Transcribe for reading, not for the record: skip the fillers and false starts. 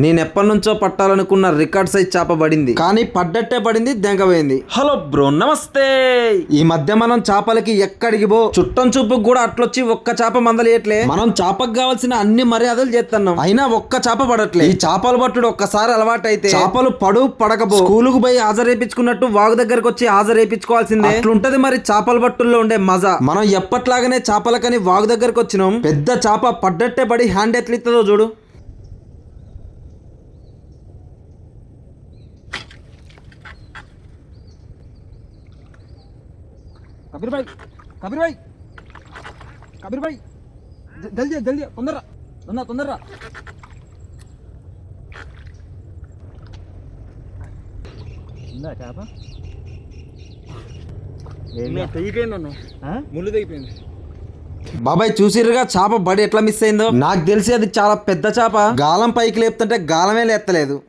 నేను ఎప్పటి నుంచో పట్టాలనుకున్న రికార్డ్ సైజ్ చేప పడింది, కానీ పడ్డట్టే పడింది, దెంగపోయింది. హలో బ్రో, నమస్తే. ఈ మధ్య మనం చేపలకి ఎక్కడికి పో చుట్టం చూపుకు కూడా అట్లొచ్చి ఒక్క చేప మందలేయట్లే. మనం చేపకు కావాల్సిన అన్ని మర్యాదలు చేస్తున్నాం, అయినా ఒక్క చేప పడట్లే. ఈ చేపలు పట్టుడు ఒక్కసారి అలవాటైతే చేపలు పడు పడకపో స్కూలుకు పోయి హాజరేపించుకున్నట్టు వాగు దగ్గరకు వచ్చి హాజరేపించుకోవాల్సిందే. అట్లుంటది మరి చేపల పట్టుల్లో ఉండే మజా. మనం ఎప్పట్లాగానే చేపలకని వాగు దగ్గరకు వచ్చినాం. పెద్ద చేప పడ్డట్టే పడి హ్యాండ్ ఎట్లిస్తుందో చూడు. कबीर भाई, कबीर भाई, कबीर भाई, जल्दी जल्दी तोंदरा तोंदरा तोंदरा ఇందా చేప ముళ్ళు తెగిపోయింది. బాబాయ్ చూసిరుగా చేప బడి ఎట్లా మిస్ అయిందో. నాకు తెలిసి అది చాలా పెద్ద చేప. గాలం పైకి లేపుతుంటే గాలమే లేత్తలేదు.